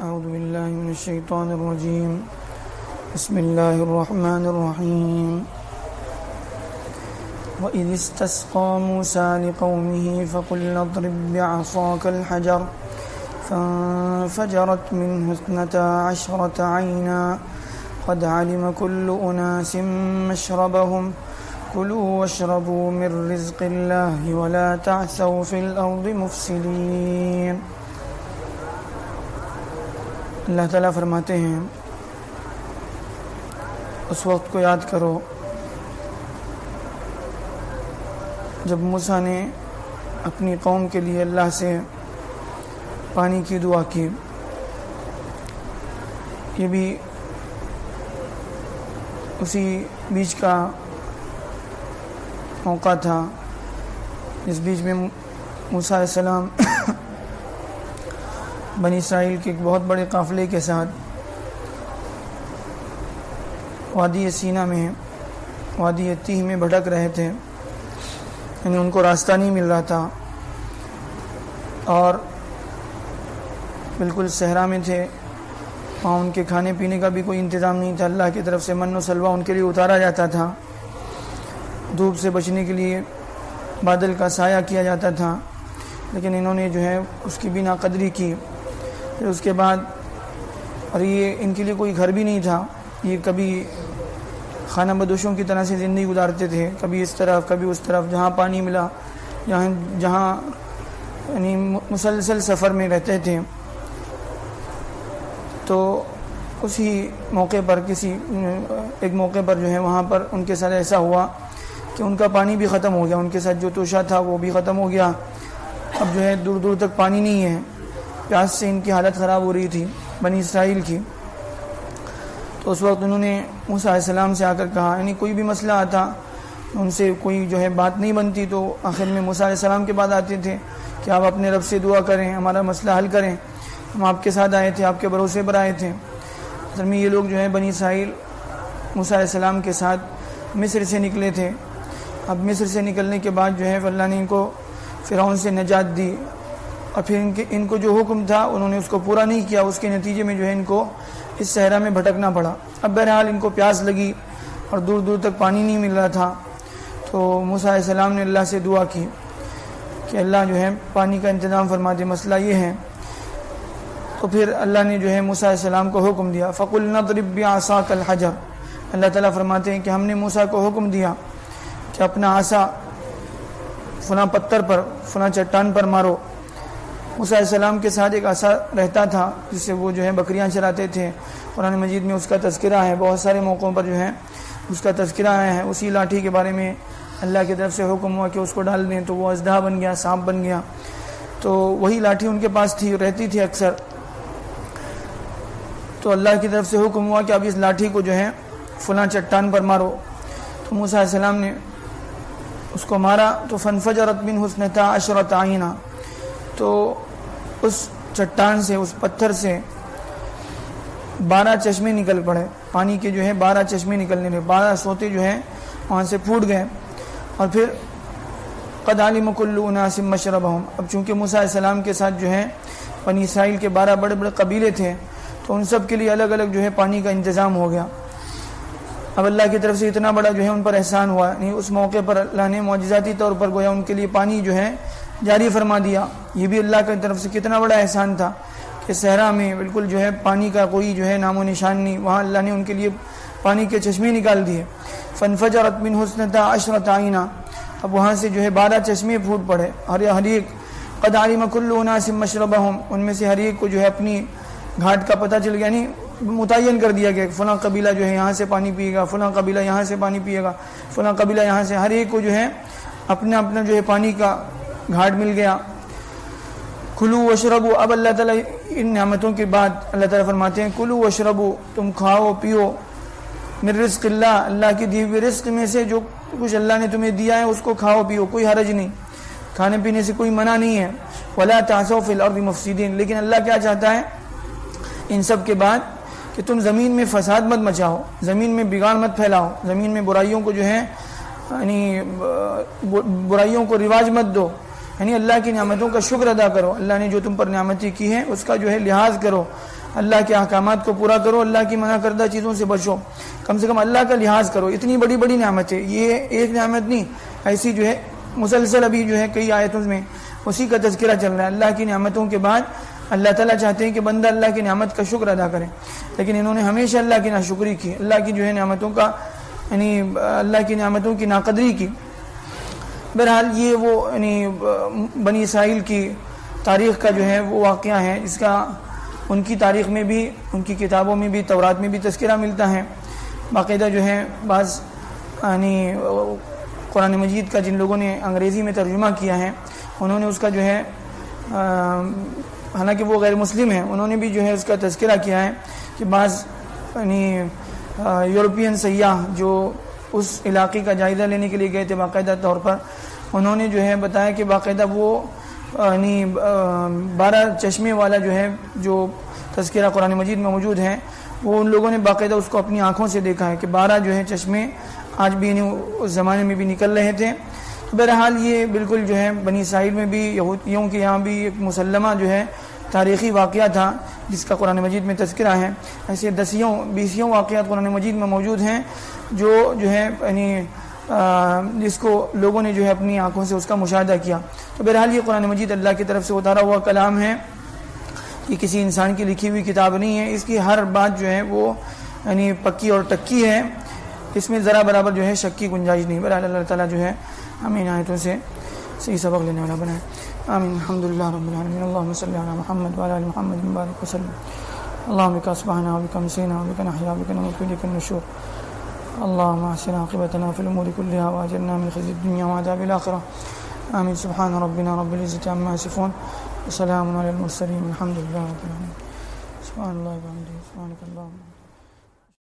أعوذ بالله من الشيطان الرجيم. بسم الله الرحمن الرحيم. وإذ استسقى موسى لقومه فقلنا اضرب بعصاك الحجر فانفجرت منه 12 عينا قد علم كل أناس مشربهم كلوا واشربوا من رزق الله ولا تعثوا في الأرض مفسدين. اللہ تعالیٰ فرماتے ہیں اس وقت کو یاد کرو جب موسیٰ نے اپنی قوم کے لیے اللہ سے پانی کی دعا کی. یہ بھی اسی بیچ کا موقع تھا جس بیچ میں موسیٰ علیہ السلام بنی اسرائیل کے ایک بہت بڑے قافلے کے ساتھ وادی سینا میں وادی تیہ میں بھٹک رہے تھے. یعنی ان کو راستہ نہیں مل رہا تھا اور بالکل صحرا میں تھے. وہاں ان کے کھانے پینے کا بھی کوئی انتظام نہیں تھا. اللہ کی طرف سے من و سلوہ ان کے لیے اتارا جاتا تھا. دھوپ سے بچنے کے لیے بادل کا سایہ کیا جاتا تھا. لیکن انہوں نے جو ہے اس کی بھی ناقدری کی. پھر اس کے بعد اور یہ ان کے لیے کوئی گھر بھی نہیں تھا. یہ کبھی خانہ بدوشوں کی طرح سے زندگی گزارتے تھے, کبھی اس طرف کبھی اس طرف, جہاں پانی ملا جہاں یعنی مسلسل سفر میں رہتے تھے. تو اسی موقع پر ایک موقع پر جو ہے وہاں پر ان کے ساتھ ایسا ہوا کہ ان کا پانی بھی ختم ہو گیا. ان کے ساتھ جو توشہ تھا وہ بھی ختم ہو گیا. اب جو ہے دور دور تک پانی نہیں ہے. پیاس سے ان کی حالت خراب ہو رہی تھی بنی اسرائیل کی. تو اس وقت انہوں نے موسیٰ علیہ السلام سے آ کر کہا, یعنی کوئی بھی مسئلہ آتا ان سے کوئی جو ہے بات نہیں بنتی تو آخر میں موسیٰ علیہ السلام کے بعد آتے تھے کہ آپ اپنے رب سے دعا کریں, ہمارا مسئلہ حل کریں, ہم آپ کے ساتھ آئے تھے, آپ کے بھروسے پر آئے تھے. اصل میں یہ لوگ جو ہے بنی اسرائیل موسیٰ علیہ السلام کے ساتھ مصر سے نکلے تھے. اب مصر سے نکلنے کے بعد جو ہے اللہ نے ان کو فرعون سے نجات دی اور پھر ان کو جو حکم تھا انہوں نے اس کو پورا نہیں کیا. اس کے نتیجے میں جو ہے ان کو اس صحرا میں بھٹکنا پڑا. اب بہرحال ان کو پیاس لگی اور دور دور تک پانی نہیں مل رہا تھا. تو موسیٰ علیہ السلام نے اللہ سے دعا کی کہ اللہ جو ہے پانی کا انتظام فرما دے, مسئلہ یہ ہے. تو پھر اللہ نے جو ہے موسیٰ علیہ السلام کو حکم دیا فَقُلْنَا اضْرِب بِعَصَاكَ الْحَجَرَ. اللہ تعالیٰ فرماتے ہیں کہ ہم نے موسیٰ کو حکم دیا کہ اپنا عصا فلاں پتھر پر فلاں چٹان پر مارو. موسیٰ علیہ السلام کے ساتھ ایک عصا رہتا تھا جس سے وہ جو ہے بکریاں چراتے تھے. قرآن مجید میں اس کا تذکرہ ہے, بہت سارے موقعوں پر جو ہے اس کا تذکرہ آیا ہے. اسی لاٹھی کے بارے میں اللہ کی طرف سے حکم ہوا کہ اس کو ڈال دیں تو وہ اژدہا بن گیا, سانپ بن گیا. تو وہی لاٹھی ان کے پاس تھی, رہتی تھی اکثر. تو اللہ کی طرف سے حکم ہوا کہ اب اس لاٹھی کو جو ہے فلاں چٹان پر مارو. تو موسیٰ علیہ السلام نے اس کو مارا تو فانفجرت منہ 12 عینا. تو اس چٹان سے, اس پتھر سے 12 چشمے نکل پڑے. پانی کے جو ہے 12 چشمے نکلنے لگے, 12 سوتے جو ہیں وہاں سے پھوٹ گئے. اور پھر قد علم کل اناس مشربہم. اب چونکہ موسیٰ علیہ السلام کے ساتھ جو ہے بنی اسرائیل کے 12 بڑے بڑے قبیلے تھے تو ان سب کے لیے الگ الگ جو ہے پانی کا انتظام ہو گیا. اب اللہ کی طرف سے اتنا بڑا جو ہے ان پر احسان ہوا. یعنی اس موقع پر اللہ نے معجزاتی طور پر گویا ان کے لیے پانی جو ہے جاری فرما دیا. یہ بھی اللہ کی طرف سے کتنا بڑا احسان تھا کہ صحرا میں بالکل جو ہے پانی کا کوئی جو ہے نام و نشان نہیں, وہاں اللہ نے ان کے لیے پانی کے چشمے نکال دیے. فانفجرت منہ 12 عینا. اب وہاں سے جو ہے 12 چشمے پھوٹ پڑے. ہر ایک قد علم کل اناس مشربہم, ان میں سے ہر ایک کو جو ہے اپنی گھاٹ کا پتہ چل گیا. یعنی متعین کر دیا کہ فلاں قبیلہ جو ہے یہاں سے پانی پیے گا, فلاں قبیلہ یہاں سے پانی پیے گا, فلاں قبیلہ یہاں سے. ہر ایک کو جو ہے اپنا اپنا جو ہے پانی کا گھاٹ مل گیا. کلو وشربو. اب اللہ تعالیٰ ان نعمتوں کے بعد اللہ تعالیٰ فرماتے ہیں کلو وشربو, تم کھاؤ پیو, من رزق اللہ, اللہ کی دی ہوئی رزق میں سے جو کچھ اللہ نے تمہیں دیا ہے اس کو کھاؤ پیو, کوئی حرج نہیں, کھانے پینے سے کوئی منع نہیں ہے. ولا تعثوا فی الارض مفسدین. لیکن اللہ کیا چاہتا ہے ان سب کے بعد کہ تم زمین میں فساد مت مچاؤ, زمین میں بگاڑ مت پھیلاؤ, زمین میں برائیوں کو جو ہے یعنی برائیوں کو رواج مت دو. یعنی اللہ کی نعمتوں کا شکر ادا کرو، اللہ نے جو تم پر نعمتیں کی ہیں اس کا جو ہے لحاظ کرو، اللہ کے احکامات کو پورا کرو، اللہ کی منع کردہ چیزوں سے بچو، کم سے کم اللہ کا لحاظ کرو۔ اتنی بڑی بڑی نعمتیں، یہ ایک نعمت نہیں، ایسی جو ہے مسلسل ابھی جو ہے کئی آیتوں میں اسی کا تذکرہ چل رہا ہے۔ اللہ کی نعمتوں کے بعد اللہ تعالیٰ چاہتے ہیں کہ بندہ اللہ کی نعمت کا شکر ادا کرے، لیکن انہوں نے ہمیشہ اللہ کی ناشکری کی، اللہ کی جو ہے نعمتوں کا یعنی اللہ کی نعمتوں کی ناقدری کی۔ بہرحال یہ وہ یعنی بنی اسرائیل کی تاریخ کا جو ہے وہ واقعہ ہے، اس کا ان کی تاریخ میں بھی، ان کی کتابوں میں بھی، تورات میں بھی تذکرہ ملتا ہے۔ باقاعدہ جو ہے بعض یعنی قرآن مجید کا جن لوگوں نے انگریزی میں ترجمہ کیا ہے انہوں نے اس کا جو ہے حالانکہ وہ غیر مسلم ہیں، انہوں نے بھی جو ہے اس کا تذکرہ کیا ہے کہ بعض یعنی یورپین سیاح جو اس علاقے کا جائزہ لینے کے لیے گئے تھے باقاعدہ طور پر، انہوں نے جو ہے بتایا کہ باقاعدہ وہ یعنی 12 چشمے والا جو ہے جو تذکرہ قرآن مجید میں موجود ہے، وہ ان لوگوں نے باقاعدہ اس کو اپنی آنکھوں سے دیکھا ہے کہ 12 جو ہے چشمے آج بھی اس زمانے میں بھی نکل رہے تھے۔ بہرحال یہ بالکل جو ہے بنی اسرائیل میں بھی یہودیوں کے یہاں بھی ایک مسلمہ جو ہے تاریخی واقعہ تھا جس کا قرآن مجید میں تذکرہ ہے۔ ایسے 10 واقعات قرآن مجید میں موجود ہیں جو ہے یعنی جس کو لوگوں نے جو ہے اپنی آنکھوں سے اس کا مشاہدہ کیا۔ تو بہرحال یہ قرآن مجید اللہ کی طرف سے اتارا ہوا کلام ہے، یہ کسی انسان کی لکھی ہوئی کتاب نہیں ہے، اس کی ہر بات جو ہے وہ یعنی پکی اور ٹکی ہے، اس میں ذرا برابر جو ہے شک کی گنجائش نہیں۔ بہرحال اللہ تعالیٰ جو ہے ہمیں آیتوں سے صحیح سبق لینے والا بنائے۔ آمین۔ الحمدللہ رب العالمین۔ اللہم صلی علی محمد وعلی آل محمد مبارک وسلم۔ اللہم بک اصبحنا وبک امسینا وبک نحیا وبک نموت وإلیک النشور۔ اللہم احسن عاقبتنا فی الامور کلها واجرنا من خزي الدنیا وعذاب الآخرة۔ آمین۔ سبحان ربنا رب العزة عما یصفون وسلام علی المرسلین والحمد للہ رب العالمین۔ سبحان اللہ وبحمدہ سبحانک اللہم